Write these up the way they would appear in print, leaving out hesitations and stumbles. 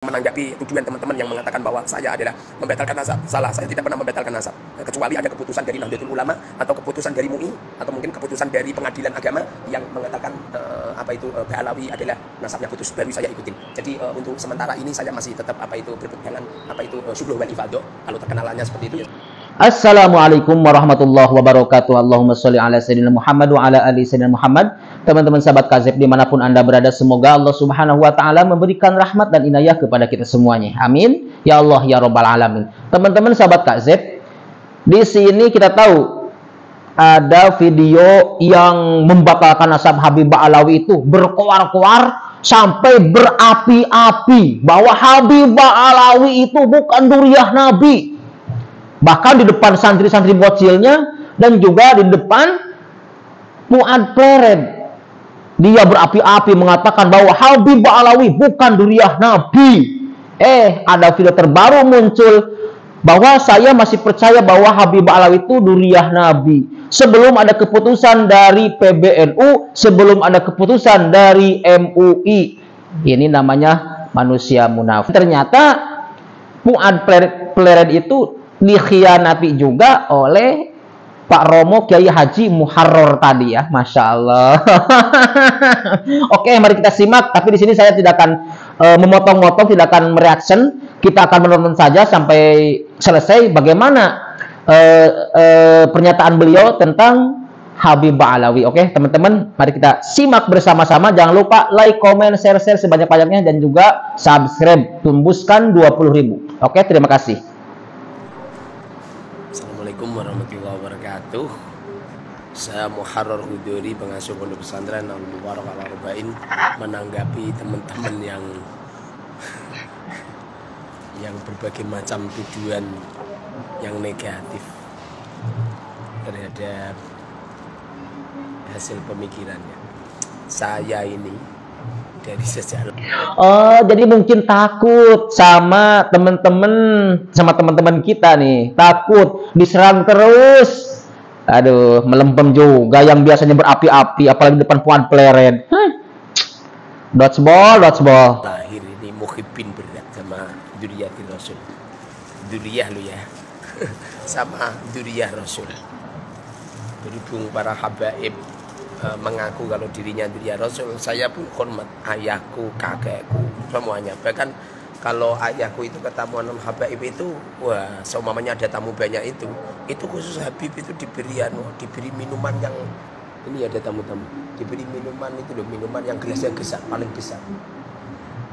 Menanggapi tujuan teman-teman yang mengatakan bahwa saya adalah membatalkan nasab. Salah, saya tidak pernah membatalkan nasab. Kecuali ada keputusan dari Nahdlatul Ulama atau keputusan dari MUI atau mungkin keputusan dari pengadilan agama yang mengatakan Ba'alawi adalah nasabnya putus, baru saya ikutin. Jadi untuk sementara ini saya masih tetap berpegangan syubhah wal ifadah. Kalau terkenalannya seperti itu ya. Assalamualaikum warahmatullahi wabarakatuh. Allahumma sholli ala sayyidina Muhammad wa ala ali sayyidina Muhammad. Teman-teman sahabat KAZEB dimanapun Anda berada, semoga Allah subhanahu wa ta'ala memberikan rahmat dan inayah kepada kita semuanya. Amin. Ya Allah, ya Rabbal Alamin. Teman-teman sahabat KAZEB, di sini kita tahu ada video yang membatalkan nasab Habib Ba'alawi itu berkoar-koar sampai berapi-api bahwa Habib Ba'alawi itu bukan duriah Nabi. Bahkan di depan santri-santri bocilnya dan juga di depan Fuad Pleret, dia berapi-api mengatakan bahwa Habib Ba'alawi bukan duriah Nabi. Ada video terbaru muncul bahwa saya masih percaya bahwa Habib Ba'alawi itu duriah Nabi. Sebelum ada keputusan dari PBNU, sebelum ada keputusan dari MUI. Ini namanya manusia munafik. Ternyata Fuad Pleret itu dikhianati juga oleh Pak Romo Kiai Haji Muharrar tadi ya, Masya Allah. Oke, mari kita simak. Tapi di sini saya tidak akan memotong-motong, tidak akan mereaction. Kita akan menonton saja sampai selesai bagaimana pernyataan beliau tentang Habib Ba'alawi. Oke, teman-teman, mari kita simak bersama-sama. Jangan lupa like, comment, share sebanyak-banyaknya dan juga subscribe. Tembuskan 20.000. Oke, terima kasih. Assalamualaikum warahmatullahi wabarakatuh. Saya Muharrar Hudori, pengasuh pondok pesantren Al-Mubarak Al-Arba'in, menanggapi teman-teman yang berbagai macam tujuan yang negatif terhadap hasil pemikirannya. Saya ini dari sejak jadi mungkin takut sama teman-teman kita nih, takut diserang terus. Aduh, melempem juga yang biasanya berapi-api, apalagi depan Fuad Pleret. Dodgeball. Lahir ini muhibbin berat sama duriyatil Rasul. Duriyah lu ya. Sama duriyah Rasul. Berhubung para habaib mengaku kalau dirinya duriyah Rasul, saya pun hormat ayahku, kakekku, semuanya. Bahkan kalau ayahku itu ketemu sama habaib itu, wah, seumpamanya ada tamu banyak itu khusus Habib itu diberi minuman yang ini, ada tamu-tamu diberi minuman itu loh, minuman yang gelasnya besar, paling besar.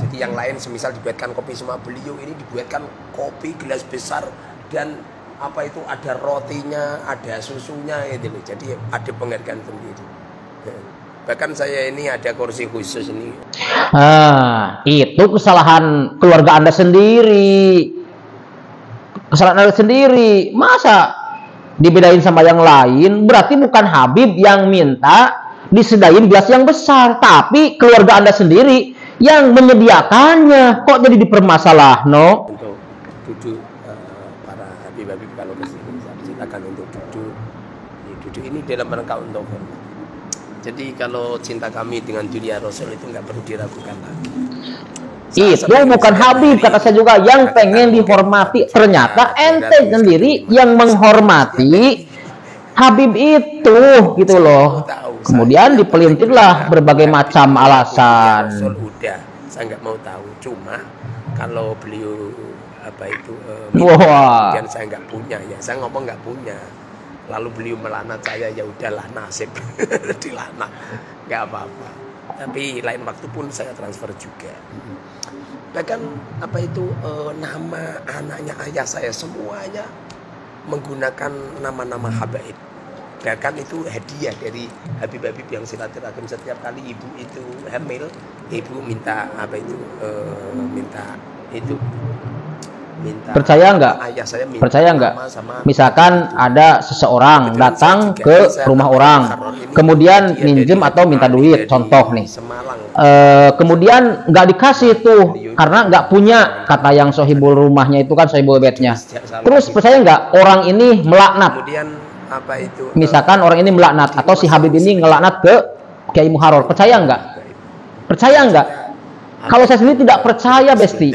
Jadi yang lain semisal dibuatkan kopi sama beliau, ini dibuatkan kopi gelas besar dan ada rotinya, ada susunya itu loh. Jadi ada penghargaan sendiri. Bahkan saya ini ada kursi khusus ini. Itu kesalahan keluarga Anda sendiri. Kesalahan Anda sendiri. Masa dibedain sama yang lain? Berarti bukan Habib yang minta disedain gelas yang besar, tapi keluarga Anda sendiri yang menyediakannya. Kok jadi dipermasalah, no? Untuk duduk para Habib-Habib kalau kesini, silakan untuk duduk. Duduk ini dalam rangka untuk hormat. Jadi kalau cinta kami dengan dunia Rasul itu nggak perlu diragukan lagi. Itu bukan Habib, kata saya juga, yang pengen dihormati. Ternyata ente sendiri yang menghormati Habib itu, gitu loh. Kemudian dipelintirlah berbagai macam alasan. Udah, saya nggak mau tahu. Cuma kalau beliau dan saya nggak punya, ya saya ngomong nggak punya. Lalu beliau melaknat saya, ya udahlah, nasib dilaknat, nggak apa-apa. Tapi lain waktu pun saya transfer juga. Bahkan nama anaknya ayah saya semuanya menggunakan nama-nama habaib. Bahkan itu hadiah dari Habib-Habib yang silaturahim. Setiap kali ibu itu hamil, ibu minta percaya nggak? Ayah saya minta, percaya nggak? Misalkan ada seseorang datang ke rumah orang, kemudian minjem atau minta duit, contoh nih. Kemudian nggak dikasih tuh karena nggak punya, kata yang sohibul rumahnya itu kan sohibul bednya. Terus percaya nggak orang ini melaknat? Misalkan orang ini melaknat atau si Habib ini ngelaknat ke Kiai Muharrar, percaya nggak? Percaya nggak? Kalau saya sendiri tidak percaya, Besti.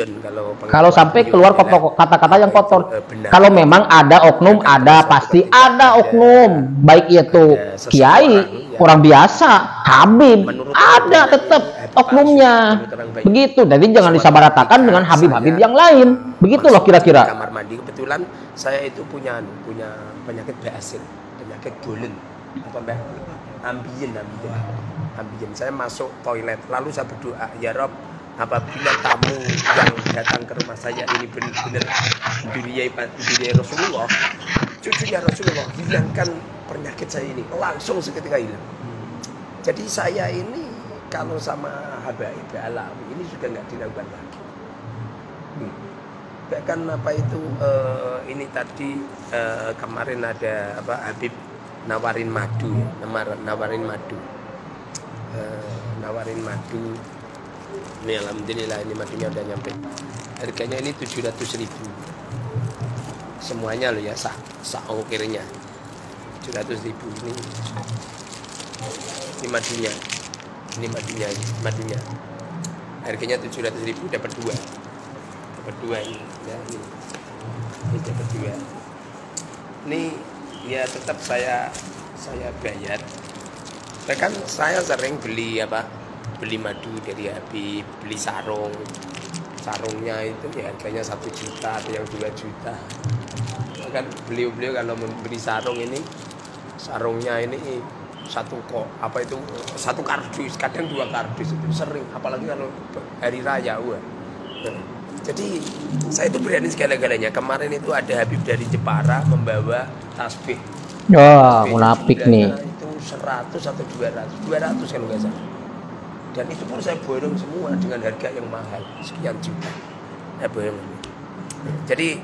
Kalau sampai keluar kata-kata yang kotor. Kalau memang ada oknum, ada pasti ada oknum. Baik itu kiai, orang biasa, Habib, ada tetap oknumnya. Begitu. Jadi jangan disamaratakan dengan Habib-Habib yang lain. Begitu loh kira-kira. Kamar mandi kebetulan saya itu punya penyakit basil, penyakit bolen. Apa Mbak? Ambien. Saya masuk toilet, lalu saya berdoa, ya Rob, apabila tamu yang datang ke rumah saya ini benar-benar duriai Rasulullah, cucunya Rasulullah, hilangkan penyakit saya ini. Langsung seketika hilang. Jadi saya ini kalau sama habaib alawi ini sudah nggak dilakukan lagi. Bahkan apa itu ini tadi kemarin ada apa Habib nawarin madu, nawarin madu. Ini alhamdulillah ini madunya udah nyampe. Harganya ini 700.000. Semuanya loh ya, sak ongkirnya 700.000 ini. Ini madunya. Harganya 700.000 dapat dua ini. Ya, ini dapat dua. Ini ya tetap saya bayar. Bahkan saya sering beli madu dari Habib, beli sarungnya itu ya harganya 1 juta atau yang 2 juta. Bahkan beliau kalau membeli sarung ini, sarungnya ini satu kardus, kadang 2 kardus itu sering, apalagi kalau hari raya. Jadi saya itu berani segala-galanya. Kemarin itu ada Habib dari Jepara membawa tasbih. Munafik nih. Itu 100 atau 200 kalau nggak salah. Dan itu pun saya borong semua dengan harga yang mahal, sekian juta. Jadi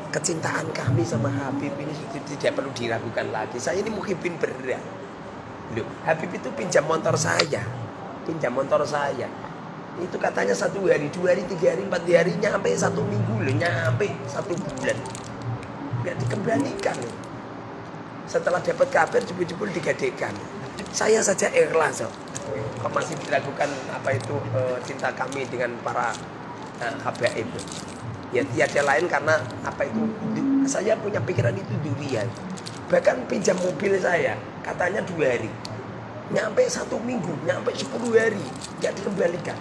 kecintaan kami sama Habib ini tidak perlu diragukan lagi. Saya ini muhibbin berat. Loh, Habib itu pinjam motor saya. Itu katanya 1 hari, 2 hari, 3 hari, 4 hari, nyampe 1 minggu loh, nyampe 1 bulan. Nggak dikembalikan. Setelah dapat kabar jebul-jebul digadekan. Saya saja ikhlas. Kok masih dilakukan apa itu cinta kami dengan para habaib. Ya tiada lain karena apa itu saya punya pikiran itu durian. Bahkan pinjam mobil saya katanya 2 hari, nyampe 1 minggu, nyampe 10 hari, nggak dikembalikan.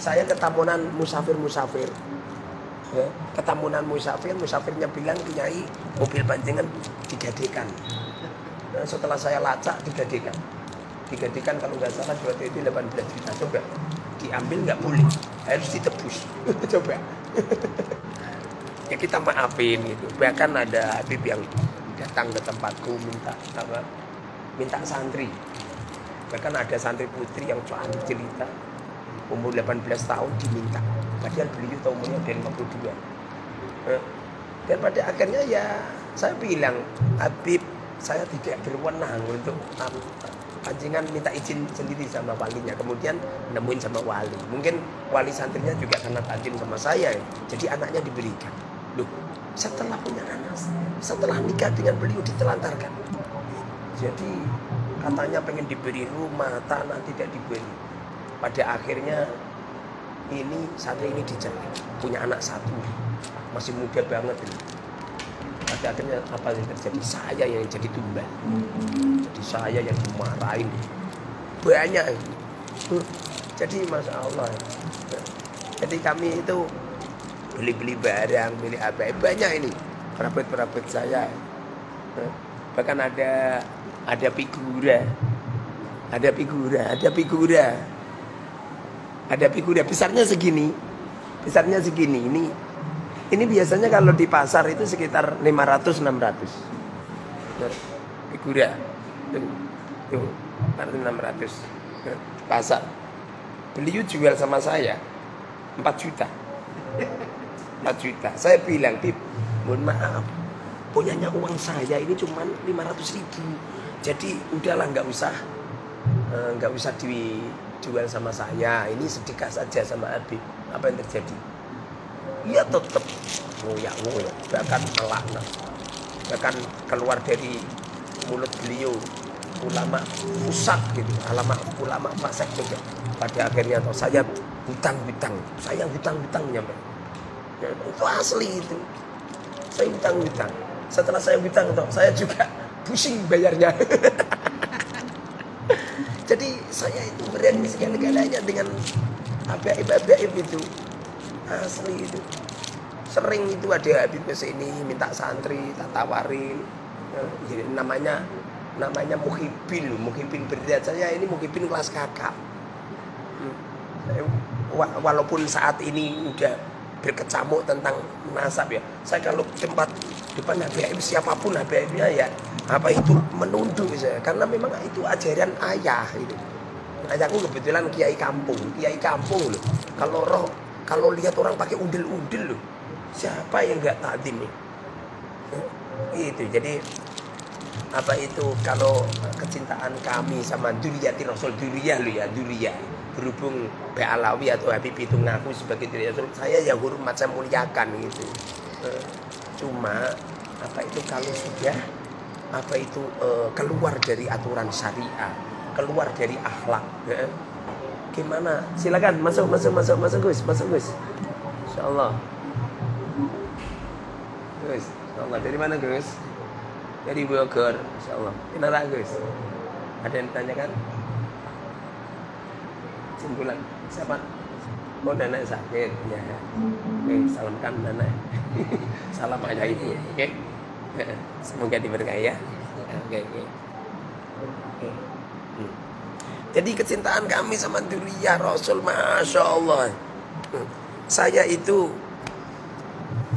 Saya ketamunan musafir, ya, musafirnya bilang Kiai mobil panjenengan digadekan. Nah, setelah saya lacak digadekan kalau nggak salah waktu itu 18 juta. Coba diambil nggak boleh, harus ditebus. Coba ya kita maafin gitu. Bahkan ada Habib yang datang ke tempatku minta santri. Bahkan ada santri putri yang cantik cerita umur 18 tahun diminta, padahal beliau tahu umurnya dari 52. Dan pada akhirnya ya saya bilang, Habib, saya tidak berwenang untuk panjenengan minta izin sendiri sama walinya, kemudian nemuin sama wali. Mungkin wali santrinya juga karena tajim sama saya, jadi anaknya diberikan. Loh, setelah punya anak, setelah nikah dengan beliau ditelantarkan. Jadi katanya pengen diberi rumah, tanah, tidak diberi. Pada akhirnya ini santri ini dicerai, punya anak 1, masih muda banget ini. Pada akhirnya apa yang terjadi? Saya yang jadi tumbal. Jadi saya yang dimarahin banyak. Jadi masya Allah. Jadi kami itu beli barang, beli apa banyak ini. Perabot saya. Bahkan ada figura besarnya segini. Ini biasanya kalau di pasar itu sekitar 500-600. Figura. Tuh, 600. Pasar. Beliau jual sama saya 4 juta. Saya bilang, Bib, mohon maaf, punyanya uang saya ini cuma 500.000. Jadi udahlah nggak usah dijual sama saya. Ini sedekah saja sama Habib. Apa yang terjadi? Ia tetap ngoyak, bahkan melaknat, bahkan keluar dari mulut beliau ulama fusak gitu, ulama fasik juga. Pada akhirnya saya hutang-hutang. Saya hutang-hutangnya, Pak. Ya, itu asli itu. Saya hutang-hutang. Setelah saya hutang, saya juga pusing bayarnya. Jadi saya itu berani segala-galanya dengan habaib itu. Asli itu. Sering itu ada habib ke sini minta santri, tak tawarin. Jadi namanya muhibin loh, muhibin berat. Saya ini muhibin kelas kakap. Walaupun saat ini udah berkecamuk tentang nasab ya, saya kalau tempat depan habaib siapapun habaibnya ya apa itu menunduk saya, karena memang itu ajaran ayah itu. Ayahku kebetulan kiai kampung loh. Kalau lihat orang pakai undel-undel loh, siapa yang nggak takdim nih? Itu jadi apa itu kalau kecintaan kami sama Dzurriyyati Rasul, Dzurriyyah lo ya, Dzurriyyah. Berhubung Ba'alawi atau Habib itu ngaku sebagai Dzurriyyah Rasul, saya ya hormat, saya muliakan gitu. Cuma apa itu kalau sudah apa itu keluar dari aturan syariah, keluar dari akhlak, gimana? Silakan masuk Gus, insyaallah. Gus, insyaallah. Dari mana Gus? Dari Bogor, insyaallah. Kenapa Gus? Ada yang tanyakan? Simpulan siapa? Oh, Nana sakit ya. Oke, salamkan Nana. Salam ayah ibu. Oke. Semoga diberkahi ya. Oke. Jadi kecintaan kami sama Dzurriyyah Rasul, masya Allah. Saya itu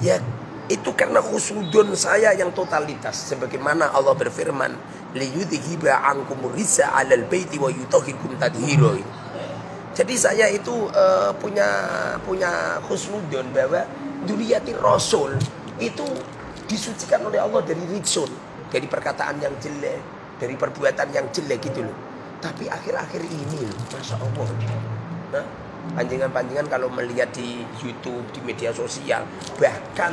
ya itu karena khusnudon saya yang totalitas, sebagaimana Allah berfirman, liyudhiba ankumur risa 'alal baiti wa yutahhirukum tadhira. Jadi saya itu punya khusnudon bahwa Dzurriyyati Rasul itu disucikan oleh Allah dari rijsun, dari perkataan yang jelek, dari perbuatan yang jelek gitu loh. Tapi akhir-akhir ini loh, masya Allah, nah, panjangan-panjangan kalau melihat di YouTube, di media sosial, bahkan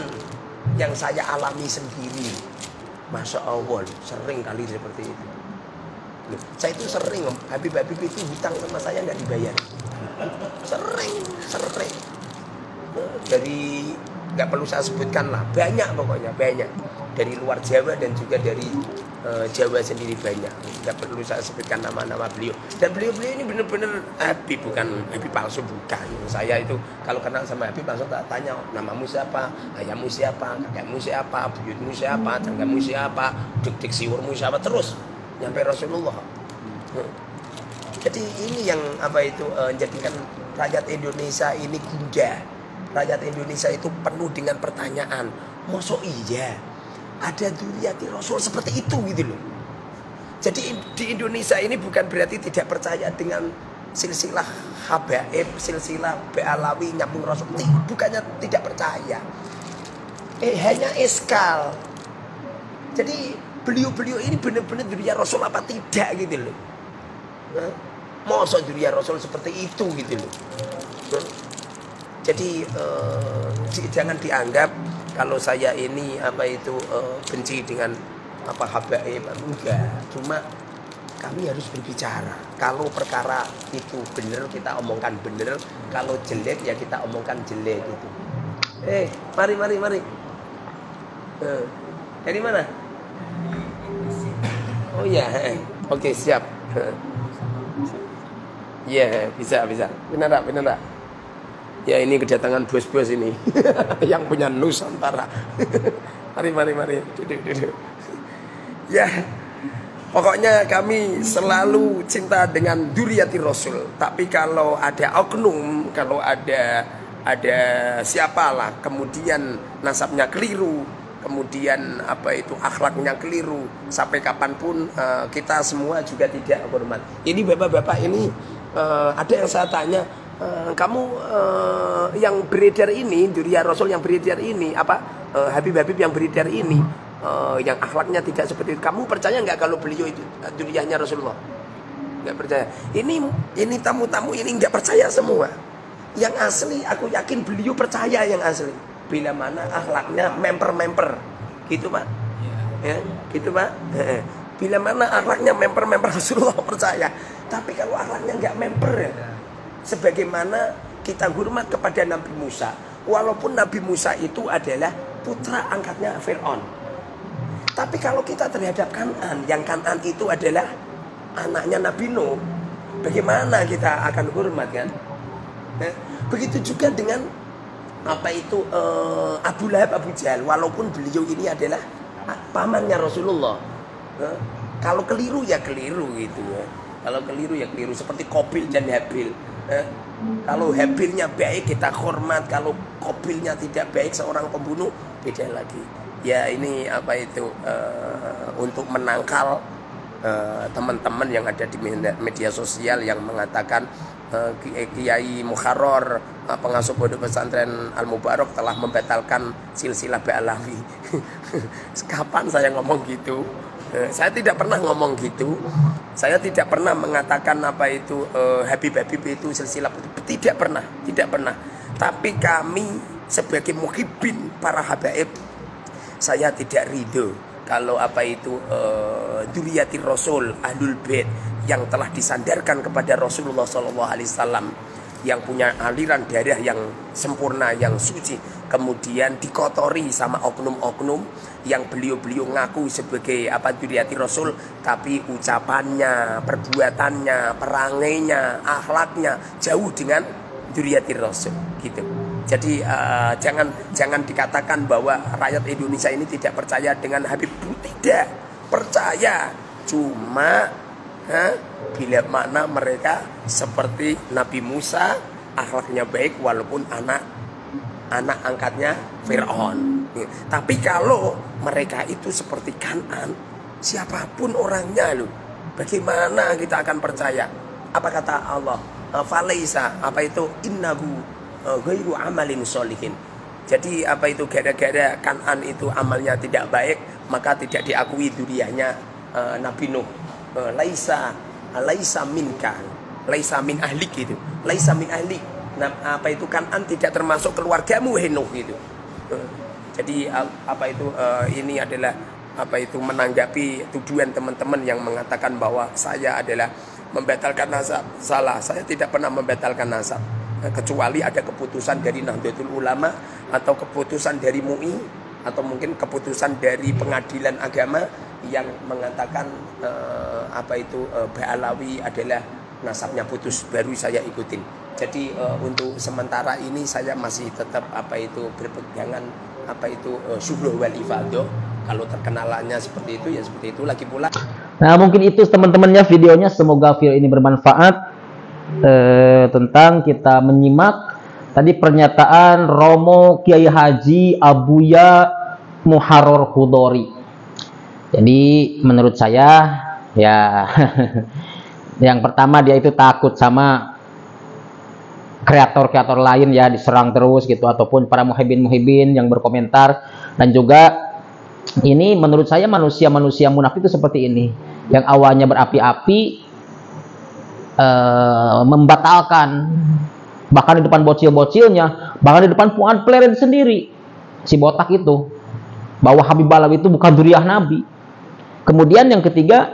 yang saya alami sendiri, masya Allah, sering kali seperti itu. Loh, saya itu sering, Habib-habib itu hutang sama saya nggak dibayar, sering. Dari nggak perlu saya sebutkan lah, banyak pokoknya, banyak dari luar Jawa dan juga dari Jawa sendiri banyak. Nggak perlu saya sebutkan nama-nama beliau. Dan beliau ini benar-benar Habib, bukan Habib palsu, bukan. Saya itu kalau kenal sama Habib langsung tak tanya, namamu siapa, ayahmu siapa, kakekmu siapa, buyutmu siapa, tanggamu siapa, dik siwurmu siapa, terus nyampe Rasulullah. Jadi ini yang apa itu menjadikan rakyat Indonesia ini gundah. Rakyat Indonesia itu penuh dengan pertanyaan, mosok iya ada Dzurriyyati Rasul seperti itu gitu loh. Jadi di Indonesia ini bukan berarti tidak percaya dengan silsilah habaib, silsilah Ba'alawi, nyambung Rasul, bukannya tidak percaya, hanya eskal. Jadi beliau ini benar-benar Dzurriyyah Rasul apa tidak gitu loh. Mosok Dzurriyyah Rasul seperti itu gitu loh. Jadi jangan dianggap kalau saya ini apa itu benci dengan apa habaib, enggak. Cuma kami harus berbicara. Kalau perkara itu benar kita omongkan benar, kalau jelek ya kita omongkan jelek gitu. Mari. Dari mana? Oh ya, oke, siap. Ya, bisa. Benar tak? Ya, ini kedatangan bos-bos ini yang punya Nusantara. Mari. Duduk. Ya, pokoknya kami selalu cinta dengan Dzurriyyati Rasul. Tapi kalau ada oknum, kalau ada siapalah, kemudian nasabnya keliru, kemudian apa itu akhlaknya keliru, sampai kapanpun kita semua juga tidak hormat. Ini bapak-bapak ini ada yang saya tanya, kamu yang beredar ini, Dzurriyyah Rasul yang beredar ini, Habib-habib yang beredar ini, yang akhlaknya tidak seperti itu, kamu percaya nggak kalau beliau itu Dzurriyyahnya Rasulullah? Nggak percaya. Ini tamu-tamu ini nggak percaya semua. Yang asli aku yakin beliau percaya yang asli. Bila mana akhlaknya memper, gitu Pak? Ya, gitu Pak. Bila mana akhlaknya memper Rasulullah percaya. Tapi kalau akhlaknya nggak memper ya, sebagaimana kita hormat kepada Nabi Musa, walaupun Nabi Musa itu adalah putra angkatnya Fir'aun. Tapi kalau kita terhadap Kan'an, yang Kan'an itu adalah anaknya Nabi Nuh, bagaimana kita akan hormat kan? Begitu juga dengan Abu Lahab, Abu Jahal, walaupun beliau ini adalah pamannya Rasulullah. Kalau keliru ya keliru gitu ya. Kalau keliru ya keliru, seperti Qabil dan Habil. Kalau Habilnya baik kita hormat, kalau Qabilnya tidak baik, seorang pembunuh, beda lagi. Ya ini untuk menangkal teman-teman yang ada di media sosial yang mengatakan Kiai Mukharrar, pengasuh pondok pesantren Al Mubarak, telah membatalkan silsilah Ba'alawi. Kapan saya ngomong gitu? Saya tidak pernah ngomong gitu. Saya tidak pernah mengatakan Habib itu silsilah, tidak pernah. Tapi kami sebagai muhibbin para habaib, saya tidak ridho kalau dzurriyyatir Rasul, Ahlul Bait yang telah disandarkan kepada Rasulullah SAW, yang punya aliran darah yang sempurna, yang suci, kemudian dikotori sama oknum-oknum yang beliau ngaku sebagai dzurriyyatir Rasul, tapi ucapannya, perbuatannya, perangainya, akhlaknya jauh dengan dzurriyyatir Rasul gitu. Jadi jangan dikatakan bahwa rakyat Indonesia ini tidak percaya dengan Habib. Tidak, percaya. Cuma bila mana mereka seperti Nabi Musa, akhlaknya baik walaupun anak angkatnya Fir'aun. Tapi kalau mereka itu seperti Kan'an, siapapun orangnya loh, bagaimana kita akan percaya? Apa kata Allah? Falaisa, innahu ghairu amalin sholihin. Jadi gara-gara Kan'an itu amalnya tidak baik, maka tidak diakui dzurriyyahnya Nabi Nuh. Laisa minka, laisa min ahlik gitu. Laisa min ahlik. Nah, Kan'an tidak termasuk keluargamu Nuh gitu. Jadi ini adalah menanggapi tuduhan teman-teman yang mengatakan bahwa saya adalah membatalkan nasab. Salah, saya tidak pernah membatalkan nasab. Kecuali ada keputusan dari Nahdlatul Ulama atau keputusan dari MUI atau mungkin keputusan dari pengadilan agama yang mengatakan Ba'alawi adalah nasabnya putus, baru saya ikutin. Jadi untuk sementara ini saya masih tetap berpegangan syubhah wal ifadhah. Kalau terkenalannya seperti itu ya seperti itu. Lagi pula, nah mungkin itu teman-temannya videonya, semoga video ini bermanfaat. Tentang kita menyimak tadi pernyataan Romo Kiai Haji Abuya Mukharrar Hudhori. Jadi menurut saya ya yang pertama, dia itu takut sama kreator-kreator lain ya, diserang terus gitu, ataupun para muhibbin yang berkomentar. Dan juga ini menurut saya manusia munafik itu seperti ini, yang awalnya berapi-api, membatalkan, bahkan di depan bocil-bocilnya, bahkan di depan Fuad Pleret sendiri, si botak itu, bahwa Habib Ba'alawi itu bukan dzurriyyah Nabi. Kemudian yang ketiga,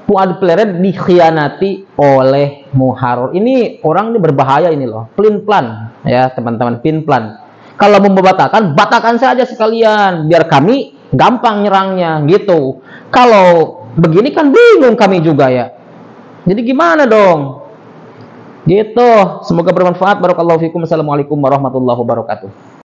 Fuad Pleret dikhianati oleh Mukharrar. Ini orang ini berbahaya ini loh, plan ya teman-teman, plan. Kalau mau membatalkan, batalkan saja sekalian, biar kami gampang nyerangnya gitu. Kalau begini kan bingung kami juga ya. Jadi gimana dong? Gitu. Semoga bermanfaat. Barakallahu fikum. Assalamualaikum warahmatullahi wabarakatuh.